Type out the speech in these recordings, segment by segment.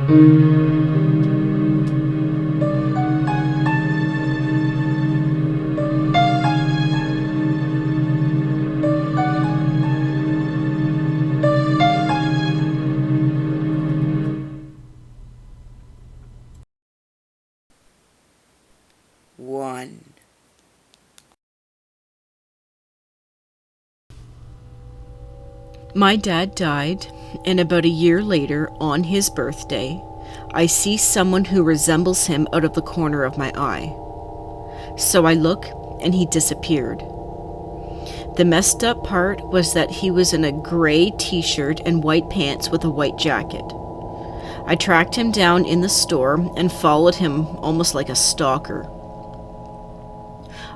One. My dad died, and about a year later, on his birthday, I see someone who resembles him out of the corner of my eye. So I look, and he disappeared. The messed up part was that he was in a gray t-shirt and white pants with a white jacket. I tracked him down in the store and followed him almost like a stalker.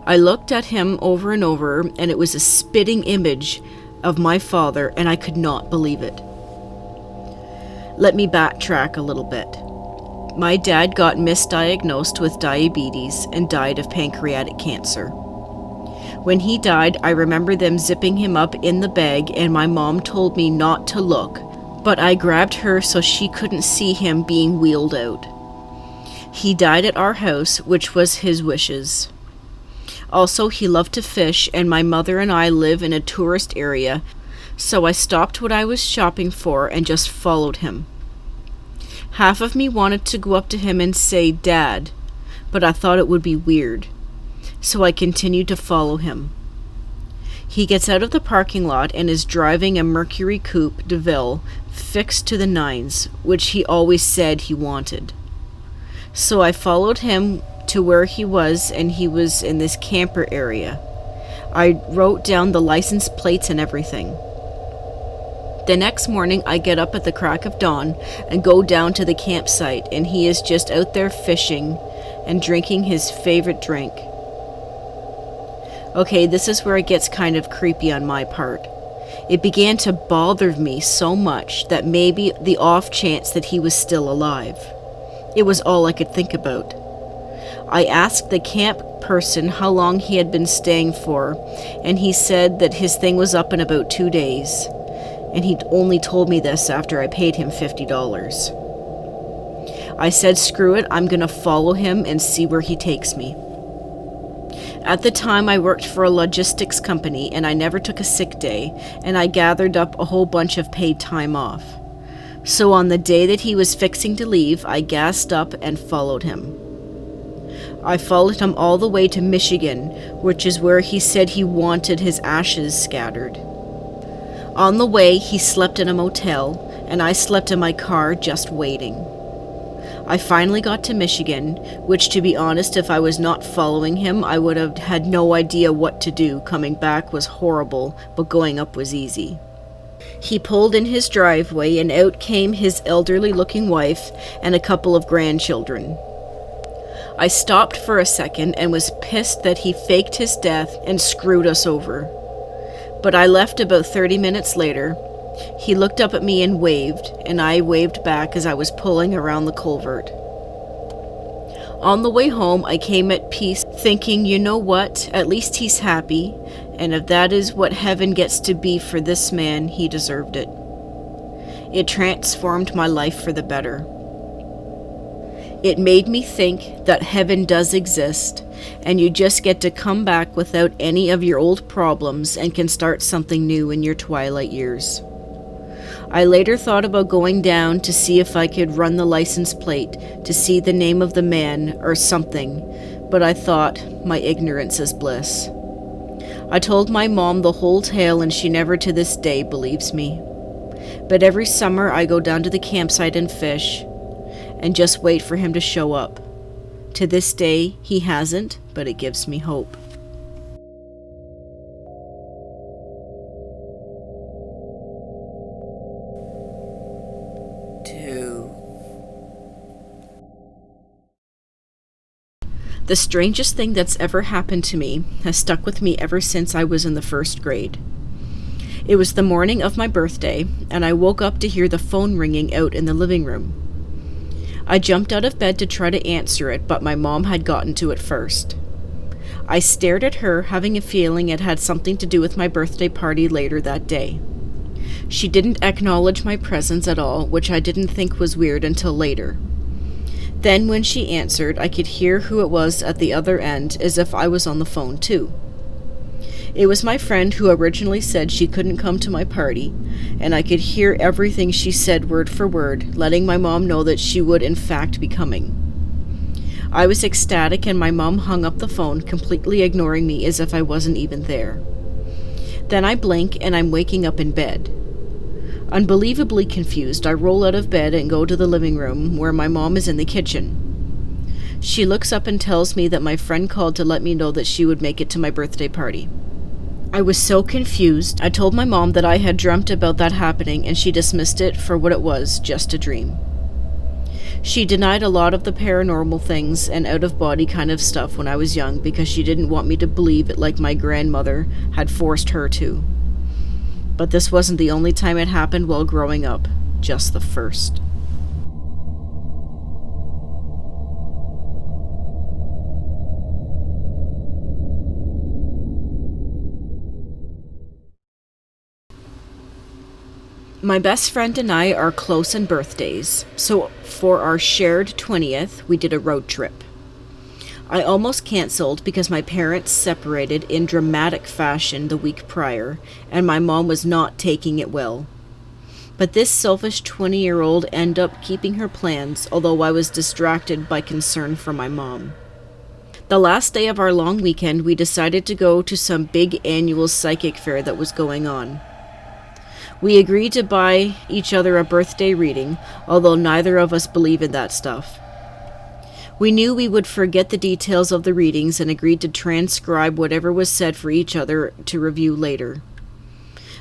I looked at him over and over, and it was a spitting image of my father, and I could not believe it. Let me backtrack a little bit. My dad got misdiagnosed with diabetes and died of pancreatic cancer. When he died, I remember them zipping him up in the bag, and my mom told me not to look, but I grabbed her so she couldn't see him being wheeled out. He died at our house, which was his wishes. Also, he loved to fish, and my mother and I live in a tourist area, so I stopped what I was shopping for and just followed him. Half of me wanted to go up to him and say, "Dad," but I thought it would be weird, so I continued to follow him. He gets out of the parking lot and is driving a Mercury Coupe DeVille fixed to the nines, which he always said he wanted. So I followed him to where he was, and he was in this camper area. I wrote down the license plates and everything. The next morning, I get up at the crack of dawn and go down to the campsite, and he is just out there fishing and drinking his favorite drink. Okay, this is where it gets kind of creepy on my part. It began to bother me so much that maybe the off chance that he was still alive. It was all I could think about. I asked the camp person how long he had been staying for, and he said that his thing was up in about 2 days, and he only told me this after I paid him $50. I said, screw it, I'm gonna follow him and see where he takes me. At the time, I worked for a logistics company, and I never took a sick day, and I gathered up a whole bunch of paid time off. So on the day that he was fixing to leave, I gassed up and followed him. I followed him all the way to Michigan, which is where he said he wanted his ashes scattered. On the way, he slept in a motel, and I slept in my car just waiting. I finally got to Michigan, which, to be honest, if I was not following him, I would have had no idea what to do. Coming back was horrible, but going up was easy. He pulled in his driveway, and out came his elderly-looking wife and a couple of grandchildren. I stopped for a second and was pissed that he faked his death and screwed us over. But I left about 30 minutes later. He looked up at me and waved, and I waved back as I was pulling around the culvert. On the way home, I came at peace, thinking, you know what, at least he's happy, and if that is what heaven gets to be for this man, he deserved it. It transformed my life for the better. It made me think that heaven does exist, and you just get to come back without any of your old problems and can start something new in your twilight years. I later thought about going down to see if I could run the license plate to see the name of the man or something, but I thought, my ignorance is bliss. I told my mom the whole tale, and she never to this day believes me. But every summer I go down to the campsite and fish, and just wait for him to show up. To this day, he hasn't, but it gives me hope. Two. The strangest thing that's ever happened to me has stuck with me ever since I was in the 1st grade. It was the morning of my birthday, and I woke up to hear the phone ringing out in the living room. I jumped out of bed to try to answer it, but my mom had gotten to it first. I stared at her, having a feeling it had something to do with my birthday party later that day. She didn't acknowledge my presence at all, which I didn't think was weird until later. Then when she answered, I could hear who it was at the other end, as if I was on the phone too. It was my friend who originally said she couldn't come to my party, and I could hear everything she said word for word, letting my mom know that she would in fact be coming. I was ecstatic, and my mom hung up the phone, completely ignoring me as if I wasn't even there. Then I blink and I'm waking up in bed. Unbelievably confused, I roll out of bed and go to the living room where my mom is in the kitchen. She looks up and tells me that my friend called to let me know that she would make it to my birthday party. I was so confused. I told my mom that I had dreamt about that happening, and she dismissed it for what it was, just a dream. She denied a lot of the paranormal things and out-of-body kind of stuff when I was young because she didn't want me to believe it like my grandmother had forced her to. But this wasn't the only time it happened while growing up, just the first. My best friend and I are close in birthdays, so for our shared 20th, we did a road trip. I almost canceled because my parents separated in dramatic fashion the week prior, and my mom was not taking it well. But this selfish 20-year-old ended up keeping her plans, although I was distracted by concern for my mom. The last day of our long weekend, we decided to go to some big annual psychic fair that was going on. We agreed to buy each other a birthday reading, although neither of us believe in that stuff. We knew we would forget the details of the readings and agreed to transcribe whatever was said for each other to review later.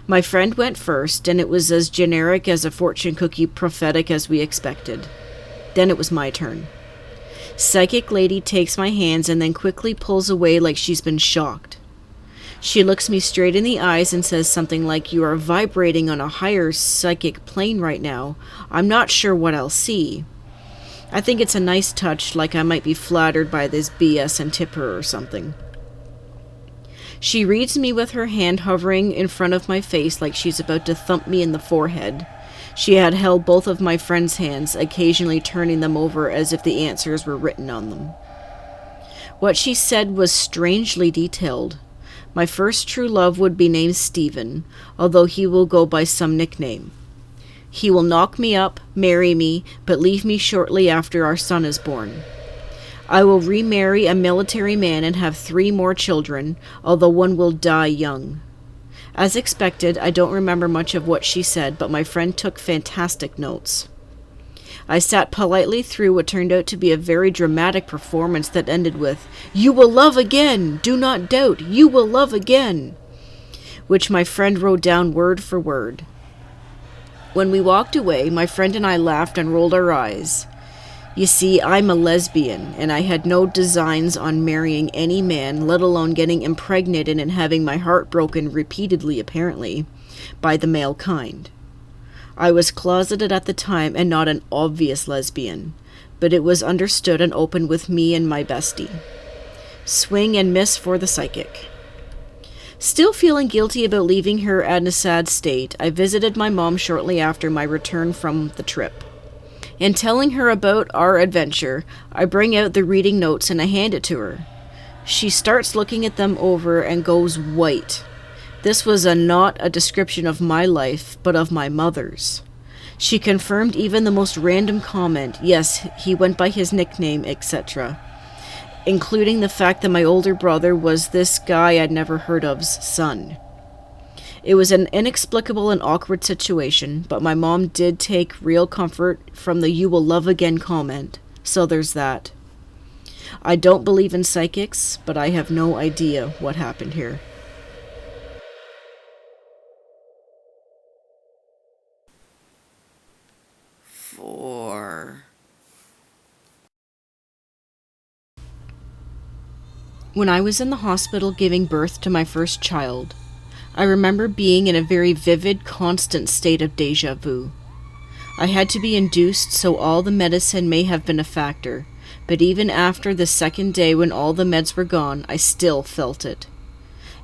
My friend went first, and it was as generic as a fortune cookie prophetic as we expected. Then it was my turn. Psychic lady takes my hands and then quickly pulls away like she's been shocked. She looks me straight in the eyes and says something like, "You are vibrating on a higher psychic plane right now. I'm not sure what I'll see." I think it's a nice touch, like I might be flattered by this BS and tip her or something. She reads me with her hand hovering in front of my face like she's about to thump me in the forehead. She had held both of my friend's hands, occasionally turning them over as if the answers were written on them. What she said was strangely detailed. My first true love would be named Stephen, although he will go by some nickname. He will knock me up, marry me, but leave me shortly after our son is born. I will remarry a military man and have 3 more children, although one will die young. As expected, I don't remember much of what she said, but my friend took fantastic notes. I sat politely through what turned out to be a very dramatic performance that ended with, "You will love again! Do not doubt! You will love again!" which my friend wrote down word for word. When we walked away, my friend and I laughed and rolled our eyes. You see, I'm a lesbian, and I had no designs on marrying any man, let alone getting impregnated and having my heart broken repeatedly, apparently, by the male kind. I was closeted at the time and not an obvious lesbian, but it was understood and open with me and my bestie. Swing and miss for the psychic. Still feeling guilty about leaving her in a sad state, I visited my mom shortly after my return from the trip. In telling her about our adventure, I bring out the reading notes and I hand it to her. She starts looking at them over and goes white. This was not a description of my life, but of my mother's. She confirmed even the most random comment, yes, he went by his nickname, etc., including the fact that my older brother was this guy I'd never heard of's son. It was an inexplicable and awkward situation, but my mom did take real comfort from the "you will love again" comment, so there's that. I don't believe in psychics, but I have no idea what happened here. When I was in the hospital giving birth to my first child, I remember being in a very vivid, constant state of deja vu. I had to be induced, so all the medicine may have been a factor, but even after the second day when all the meds were gone, I still felt it.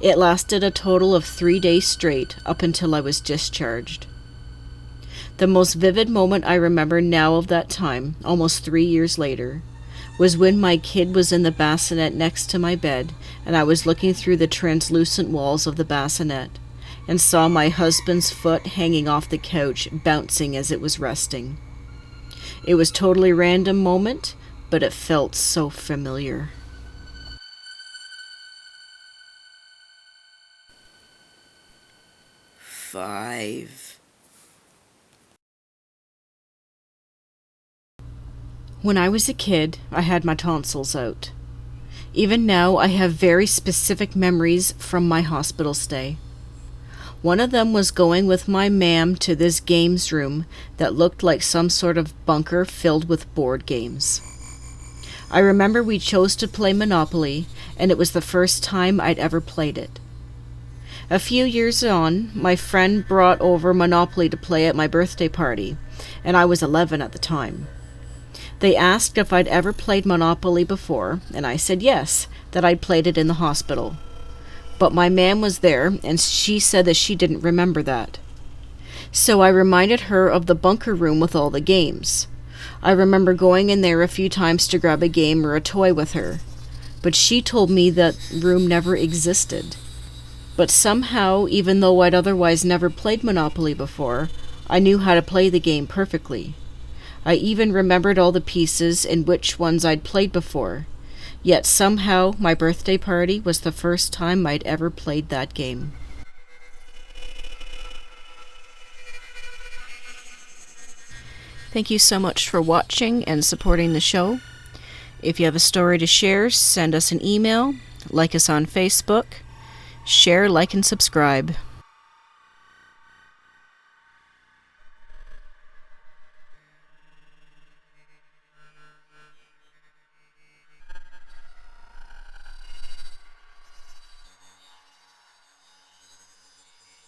It lasted a total of 3 days straight, up until I was discharged. The most vivid moment I remember now of that time, almost 3 years later, was when my kid was in the bassinet next to my bed, and I was looking through the translucent walls of the bassinet, and saw my husband's foot hanging off the couch, bouncing as it was resting. It was a totally random moment, but it felt so familiar. Five. When I was a kid, I had my tonsils out. Even now, I have very specific memories from my hospital stay. One of them was going with my ma'am to this games room that looked like some sort of bunker filled with board games. I remember we chose to play Monopoly, and it was the first time I'd ever played it. A few years on, my friend brought over Monopoly to play at my birthday party, and I was 11 at the time. They asked if I'd ever played Monopoly before, and I said yes, that I'd played it in the hospital. But my ma'am was there, and she said that she didn't remember that. So I reminded her of the bunker room with all the games. I remember going in there a few times to grab a game or a toy with her, but she told me that room never existed. But somehow, even though I'd otherwise never played Monopoly before, I knew how to play the game perfectly. I even remembered all the pieces and which ones I'd played before. Yet somehow, my birthday party was the first time I'd ever played that game. Thank you so much for watching and supporting the show. If you have a story to share, send us an email, like us on Facebook, share, like, and subscribe.